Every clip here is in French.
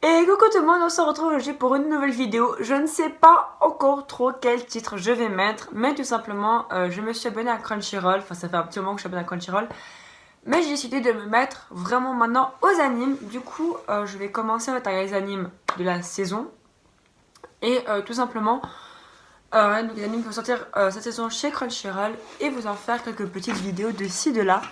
Et coucou tout le monde, on se retrouve aujourd'hui pour une nouvelle vidéo. Je ne sais pas encore trop quel titre je vais mettre, mais tout simplement, je me suis abonnée à Crunchyroll. Enfin, ça fait un petit moment que je suis abonnée à Crunchyroll. Mais j'ai décidé de me mettre vraiment maintenant aux animes. Du coup, je vais commencer à regarder les animes de la saison. Et tout simplement, donc les animes qui vont sortir cette saison chez Crunchyroll. Et vous en faire quelques petites vidéos de ci, de là.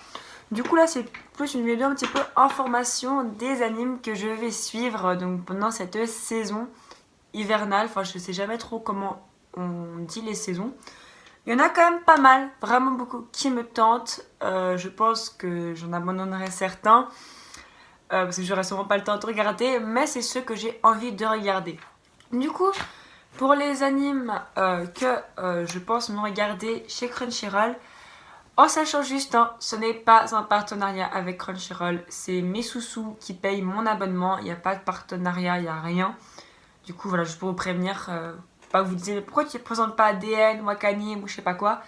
Du coup là c'est plus une vidéo un petit peu information des animes que je vais suivre donc pendant cette saison hivernale. Enfin je sais jamais trop comment on dit les saisons. Il y en a quand même pas mal, vraiment beaucoup qui me tentent. Je pense que j'en abandonnerai certains parce que j'aurai sûrement pas le temps de regarder, mais c'est ceux que j'ai envie de regarder. Du coup, pour les animes que je pense me regarder chez Crunchyroll, en sachant juste, ce n'est pas un partenariat avec Crunchyroll, c'est mes sous-sous qui payent mon abonnement, il n'y a pas de partenariat, il n'y a rien. Du coup, voilà, juste pour vous prévenir, pas que vous disiez, mais pourquoi tu ne présentes pas ADN, Wakani, ou je sais pas quoi.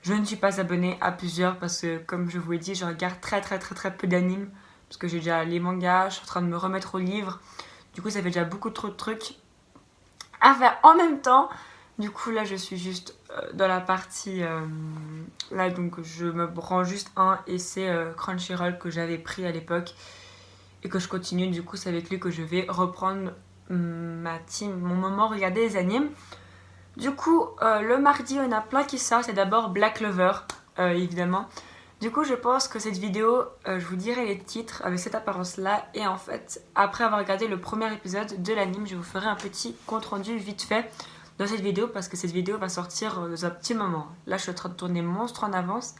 Je ne suis pas abonnée à plusieurs parce que, comme je vous l'ai dit, je regarde très peu d'animes. Parce que j'ai déjà les mangas, je suis en train de me remettre au livre. Du coup, ça fait déjà beaucoup trop de trucs à faire en même temps. Du coup là je suis juste dans la partie là donc je me prends juste un et c'est Crunchyroll que j'avais pris à l'époque et que je continue. Du coup c'est avec lui que je vais reprendre mon moment regarder les animes. Du coup le mardi on a plein qui sortent. C'est d'abord Black Clover évidemment. Du coup je pense que cette vidéo je vous dirai les titres avec cette apparence là et en fait après avoir regardé le premier épisode de l'anime je vous ferai un petit compte rendu vite fait dans cette vidéo parce que cette vidéo va sortir dans un petit moment. Là je suis en train de tourner monstre en avance.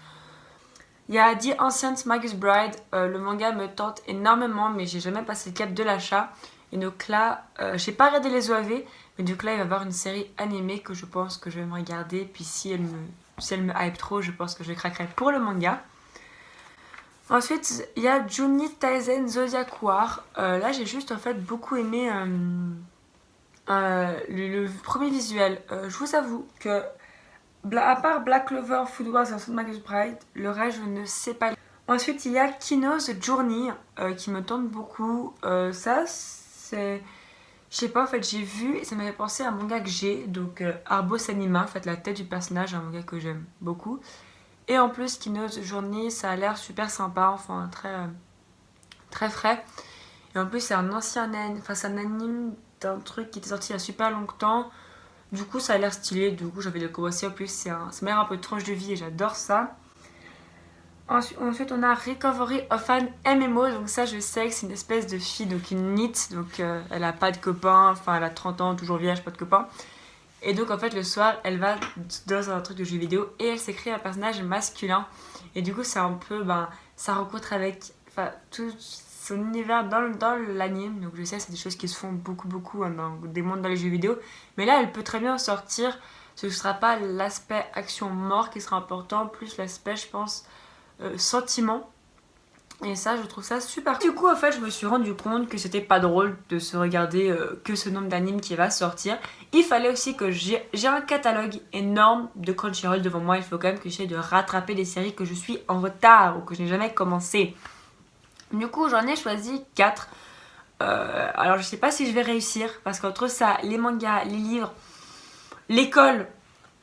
Il y a The Ancient Magus Bride, le manga me tente énormément mais j'ai jamais passé le cap de l'achat. Et donc là, j'ai pas regardé les OAV, mais donc là il va y avoir une série animée que je pense que je vais me regarder. Puis si elle me hype trop, je pense que je craquerai pour le manga. Ensuite, il y a Juni Taisen Zodiac War. Là j'ai juste en fait beaucoup aimé le premier visuel. Je vous avoue que à part Black Clover, Food Wars et Ensemble Magus Bride, le reste je ne sais pas. Ensuite il y a Kino's Journey qui me tente beaucoup. Ça c'est... Je sais pas en fait j'ai vu et ça m'avait pensé à un manga que j'ai. Donc Arbos Anima, en fait la tête du personnage, un manga que j'aime beaucoup. Et en plus Kino's Journey ça a l'air super sympa, enfin très frais. Et en plus c'est un ancien anime, enfin c'est un anime d'un truc qui était sorti il y a super longtemps. Du coup ça a l'air stylé, du coup j'avais commencé. En plus ça m'a l'air un peu de tranche de vie et j'adore ça. Ensuite on a Recovery of an MMO, donc ça je sais que c'est une espèce de fille, donc une NEET, donc elle a pas de copain, enfin elle a 30 ans, toujours vierge, pas de copain. Et donc en fait le soir elle va dans un truc de jeu vidéo et elle s'écrit un personnage masculin. Et du coup c'est un peu, ça rencontre avec tout son univers dans l'anime. Donc je sais c'est des choses qui se font beaucoup dans des mondes dans les jeux vidéo. Mais là elle peut très bien sortir, ce ne sera pas l'aspect action mort qui sera important, plus l'aspect je pense sentiment. Et ça, je trouve ça super. Du coup, en fait, je me suis rendu compte que c'était pas drôle de se regarder que ce nombre d'animes qui va sortir. Il fallait aussi que j'ai un catalogue énorme de Crunchyroll devant moi. Il faut quand même que j'essaie de rattraper des séries que je suis en retard ou que je n'ai jamais commencé. Du coup, j'en ai choisi 4. Alors, je sais pas si je vais réussir parce qu'entre ça, les mangas, les livres, l'école,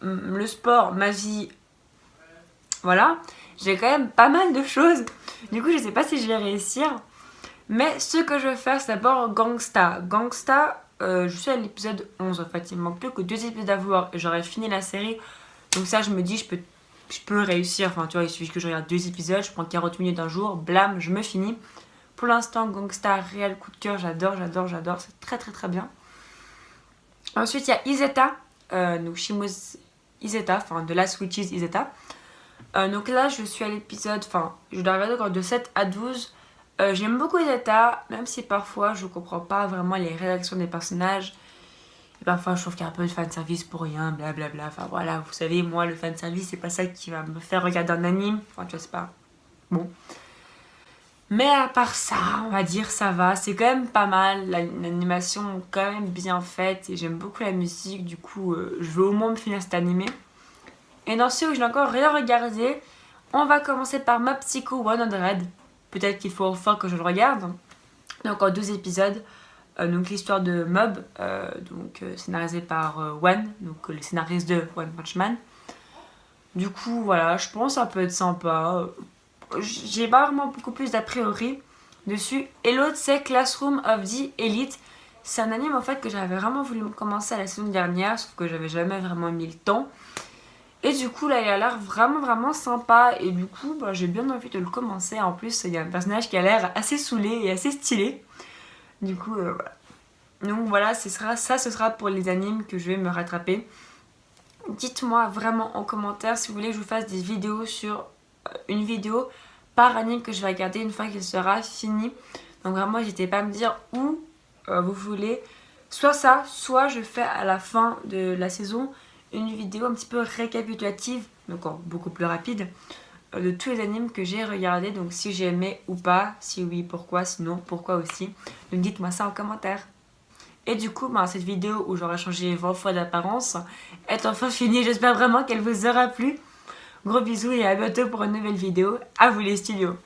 le sport, ma vie, voilà, j'ai quand même pas mal de choses. Du coup, je sais pas si je vais réussir. Mais ce que je vais faire, c'est d'abord Gangsta. Gangsta, je suis à l'épisode 11 en fait. Il me manque plus que 2 épisodes à voir et j'aurais fini la série. Donc ça, je me dis, je peux réussir. Enfin, tu vois, il suffit que je regarde 2 épisodes, je prends 40 minutes un jour, blam, je me finis. Pour l'instant, Gangsta, réel coup de cœur, j'adore. C'est très bien. Ensuite, il y a Izeta, donc Shimo's Izeta, enfin The Last Witches Izeta. Donc là je suis à l'épisode, enfin je dois regarder encore de 7 à 12. J'aime beaucoup Izeta, même si parfois je comprends pas vraiment les réactions des personnages. Et parfois je trouve qu'il y a un peu de fanservice pour rien, blablabla. Enfin voilà, vous savez, moi le fanservice c'est pas ça qui va me faire regarder un anime. Enfin tu vois, c'est pas bon. Mais à part ça, on va dire ça va. C'est quand même pas mal, l'animation est quand même bien faite et j'aime beaucoup la musique. Du coup je veux au moins me finir cet animé. Et dans ceux où je n'ai encore rien regardé, on va commencer par Mob Psycho 100. Peut-être qu'il faut enfin que je le regarde. Il y a encore 12 épisodes. donc l'histoire de Mob, scénarisé par One, donc le scénariste de One Punch Man. Du coup, voilà, je pense que ça peut être sympa. J'ai pas vraiment beaucoup plus d'a priori dessus. Et l'autre, c'est Classroom of the Elite. C'est un anime en fait que j'avais vraiment voulu commencer à la saison dernière, sauf que j'avais jamais vraiment mis le temps. Et du coup, là, il a l'air vraiment sympa. Et du coup, j'ai bien envie de le commencer. En plus, il y a un personnage qui a l'air assez saoulé et assez stylé. Du coup, voilà. Donc voilà, ce sera pour les animes que je vais me rattraper. Dites-moi vraiment en commentaire si vous voulez que je vous fasse des vidéos sur une vidéo par anime que je vais regarder une fois qu'il sera fini. Donc vraiment, n'hésitez pas à me dire où vous voulez. Soit ça, soit je fais à la fin de la saison une vidéo un petit peu récapitulative, donc beaucoup plus rapide, de tous les animes que j'ai regardés. Donc si j'ai aimé ou pas, si oui, pourquoi, sinon pourquoi aussi. Donc dites-moi ça en commentaire. Et du coup, cette vidéo où j'aurai changé 20 fois d'apparence est enfin finie. J'espère vraiment qu'elle vous aura plu. Gros bisous et à bientôt pour une nouvelle vidéo. À vous les studios.